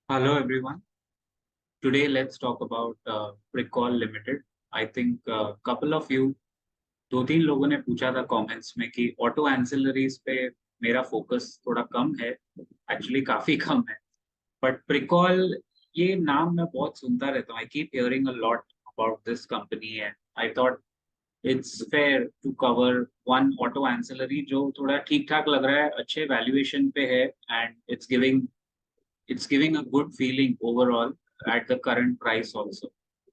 Hello everyone. Today let's talk about Precall Limited. I think couple of you दो तीन लोगों ने पूछा था कमेंट्स में कि ऑटो एंसिलरीज पे मेरा फोकस थोड़ा कम है, एक्चुअली काफी कम है। बट प्रिकॉल, ये नाम मैं बहुत सुनता रहता हूँ। I keep hearing a lot about this company and I thought it's fair to cover one auto ancillary जो थोड़ा ठीक ठाक लग रहा है, अच्छे वैल्यूएशन पे है and it's giving a good feeling overall at the current price also.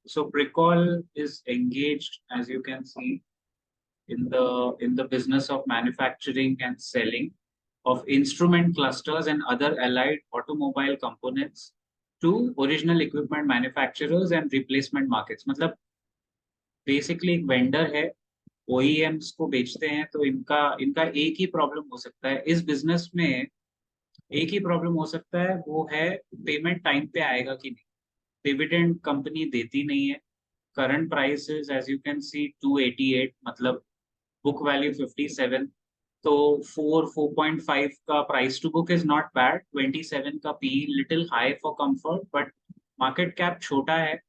So Precol is engaged, as you can see, in the business of manufacturing and selling of instrument clusters and other allied automobile components to original equipment manufacturers and replacement markets. मतलब basically एक vendor है, OEMs को बेचते हैं। तो इनका इनका एक ही प्रॉब्लम हो सकता है इस बिजनेस में, एक ही प्रॉब्लम हो सकता है, वो है पेमेंट टाइम पे आएगा कि नहीं। डिविडेंड कंपनी देती नहीं है। Current price is as you can see 288, मतलब बुक वैल्यू 57। तो 4.5 का price to book is not bad. 27 का P little high for comfort, but market cap छोटा है।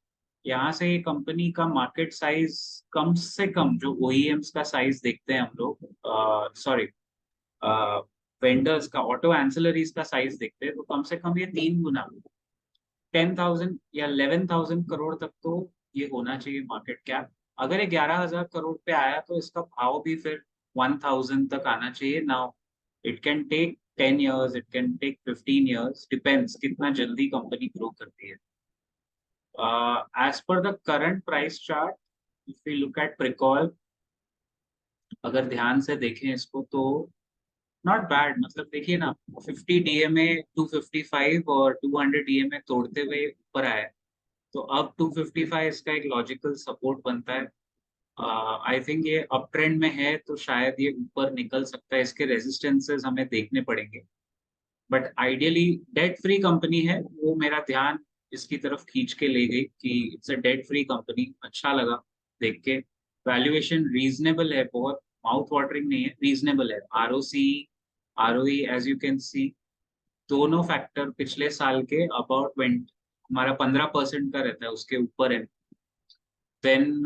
यहाँ से ये कंपनी का मार्केट साइज कम से कम, जो ओईएम्स का साइज देखते हैं हम लोग, सॉरी वेंडर्स का, ऑटो एंसिलरीज का साइज देखते हैं, तो कम से कम ये 3 गुना, 10,000 या 11,000 करोड़ तक तो ये होना चाहिए मार्केट कैप। अगर ये 11,000 करोड़ पे आया तो इसका भाव भी फिर 1,000 तक आना चाहिए। Now it can take 10 years, it can take 15 years, depends कितना जल्दी कंपनी ग्रो करती है। As per the current price chart, if you look at Pricol, अगर ध्यान से देखें इसको तो नॉट बैड। मतलब देखिए ना, 50 डीएमए 255 और 200 डीएमए तोड़ते हुए ऊपर आया है। तो अब 255 इसका एक लॉजिकल सपोर्ट बनता है। आई थिंक ये अप ट्रेंड में है तो शायद ये ऊपर निकल सकता है। इसके रेजिस्टेंसेस हमें देखने पड़ेंगे, but ideally debt free company है, वो मेरा ध्यान इसकी तरफ खींच के ले गई कि it's a debt free company. अच्छा लगा देख के। वैल्यूएशन रीजनेबल है, बहुत माउथ वाटरिंग नहीं है, रीजनेबल है। ROC, ROE, as you can see, दोनों फैक्टर पिछले साल के अबाउट 20, हमारा 15% का रहता है, उसके ऊपर है। देन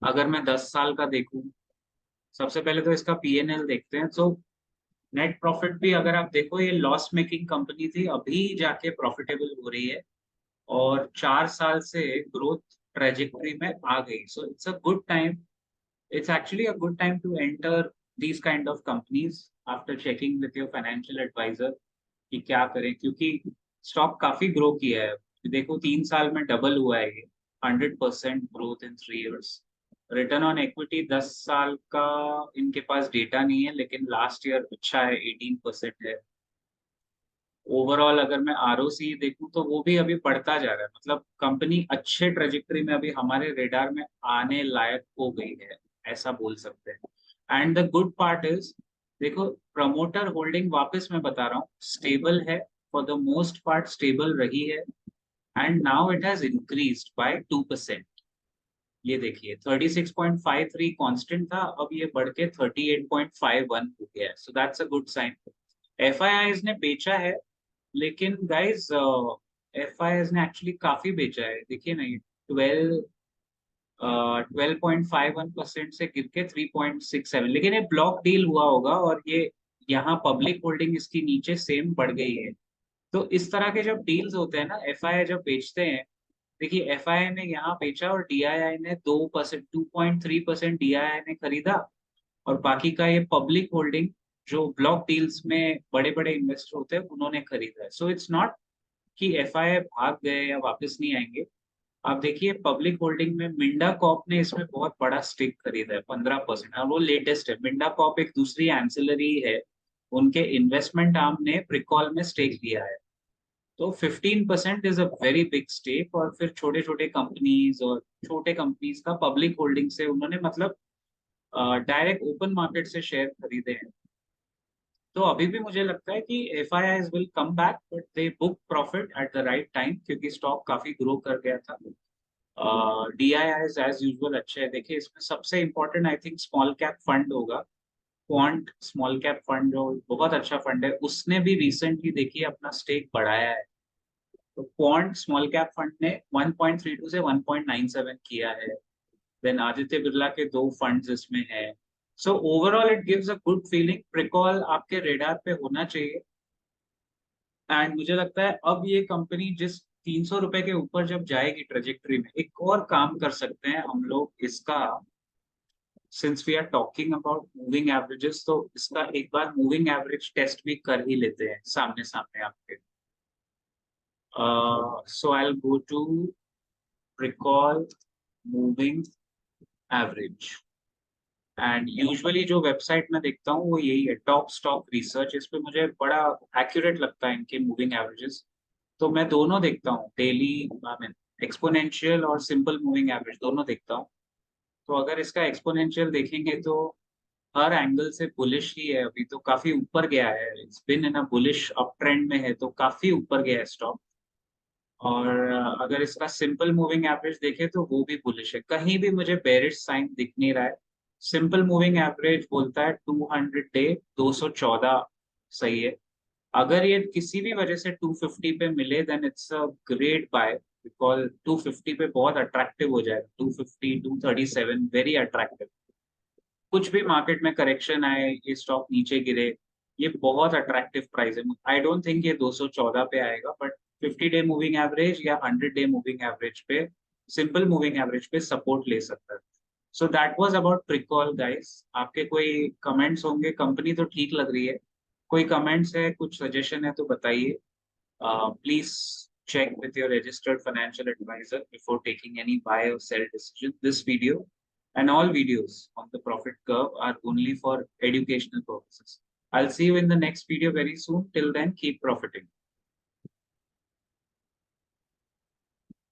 अगर मैं 10 साल का देखूं, सबसे पहले तो इसका पीएनएल देखते हैं। तो नेट प्रॉफिट भी अगर आप देखो, ये लॉस मेकिंग कंपनी थी, अभी जाके प्रॉफिटेबल हो रही है और 4 साल से ग्रोथ ट्रेजेक्टरी में आ गई। So it's a good time, it's actually a good time to enter these kind of companies after checking with your financial adviser कि क्या करें, क्योंकि स्टॉक काफी ग्रो किया है। देखो 3 साल में डबल हुआ है ये, 100% growth in 3 years। Return on equity 10 साल का इनके पास डेटा नहीं है, लेकिन लास्ट ईयर अच्छा है, 18% है। ओवरऑल अगर मैं आरओसी देखूं तो वो भी अभी बढ़ता जा रहा है। मतलब कंपनी अच्छे ट्रेजेक्टरी में अभी हमारे रेडार में आने लायक हो गई है, ऐसा बोल सकते हैं। And the good part is, देखो प्रमोटर होल्डिंग, वापस मैं बता रहा हूँ, स्टेबल है, for the most part stable रही है। And now it has increased by 2%। ये देखिए 36.53 कांस्टेंट था, अब ये बढ़ के 38.51 हो गया है। So that's a good sign. FIIs ने बेचा है, लेकिन गाइस एफआईआईज ने एक्चुअली काफी बेचा है। देखिए ना, ये 12.51% से गिर के 3.67, लेकिन ये ब्लॉक डील हुआ होगा और ये यहाँ पब्लिक होल्डिंग इसकी नीचे सेम बढ़ गई है। तो इस तरह के जब डील्स होते हैं ना, एफआईआई जब बेचते हैं, देखिए एफआईआई ने यहाँ बेचा और डीआईआई ने 2%, 2.3% डीआईआई ने खरीदा, और बाकी का ये पब्लिक होल्डिंग जो ब्लॉक डील्स में बड़े बड़े इन्वेस्टर होते हैं उन्होंने खरीदा है। सो इट्स नॉट कि एफआईआई भाग गए या वापस नहीं आएंगे। आप देखिए पब्लिक होल्डिंग में मिंडा कॉप ने इसमें बहुत बड़ा स्टेक खरीदा है, 15%, और वो लेटेस्ट है। मिंडा कॉप एक दूसरी एंसिलरी है, उनके इन्वेस्टमेंट आर्म ने प्रिकॉल में स्टेक लिया है। तो 15% is a very big stake. और फिर छोटे छोटे कंपनीज और छोटे कंपनीज का पब्लिक होल्डिंग से उन्होंने, मतलब डायरेक्ट ओपन मार्केट से शेयर खरीदे हैं। तो अभी भी मुझे लगता है कि FIIs will come back, but they book profit at the right time, क्योंकि स्टॉक काफी ग्रो कर गया था। DIIs as usual अच्छे है। देखिए इसमें सबसे important I think small cap fund होगा, क्वांट स्मॉल कैप फंड जो बहुत अच्छा फंड है, उसने भी रिसेंटली देखिए अपना स्टेक बढ़ाया है। तो क्वांट स्मॉल कैप फंड ने 1.32 से 1.97 किया है। देन आदित्य बिरला के दो फंड्स इसमें है। So overall it gives a good feeling. Pricol आपके रेडार पे होना चाहिए। एंड मुझे लगता है अब ये कंपनी जिस 300 रुपए के ऊपर जब जाएगी ट्रेजेक्टरी में, एक और काम कर सकते हैं हम लोग इसका। Since we are talking about moving averages, तो इसका एक बार मूविंग एवरेज टेस्ट भी कर ही लेते हैं सामने सामने आपके। So I will go to recall moving average. And usually जो वेबसाइट मैं देखता हूँ वो यही है, टॉप स्टॉक रिसर्च। इस पे मुझे बड़ा एक्यूरेट लगता है इनके मूविंग एवरेजेस। तो मैं दोनों देखता हूँ, डेली आई मीन एक्सपोनेंशियल और सिंपल मूविंग एवरेज दोनों देखता हूँ। तो अगर इसका एक्सपोनेंशियल देखेंगे तो हर एंगल से बुलिश ही है। अभी तो काफी ऊपर गया है, it's been in a bullish up trend में है, तो काफी ऊपर गया है स्टॉक। और अगर इसका सिंपल मूविंग एवरेज देखे तो वो भी बुलिश है, कहीं भी मुझे बेरिश साइन दिख नहीं रहा है। सिंपल मूविंग एवरेज बोलता है 200 डे 214 सही है। अगर ये किसी भी वजह से 250 पे मिले then it's a great buy, because 250 पे बहुत अट्रैक्टिव हो जाएगा। 250 237 वेरी अट्रैक्टिव। कुछ भी मार्केट में करेक्शन आए, ये स्टॉक नीचे गिरे, ये बहुत अट्रैक्टिव प्राइस है। आई डोंट थिंक ये 214 पे आएगा, बट 50 डे मूविंग एवरेज या 100 डे मूविंग एवरेज पे, सिंपल मूविंग एवरेज पे सपोर्ट ले सकता है। So that was about Pricol guys. आपके कोई कमेंट्स होंगे? कंपनी तो ठीक लग रही है। कोई कमेंट्स है, कुछ सजेशन है तो बताइए। Please check with your registered financial advisor before taking any buy or sell decision. This video and all videos on the profit curve are only for educational purposes. I'll see you in the next video very soon. Till then, keep profiting.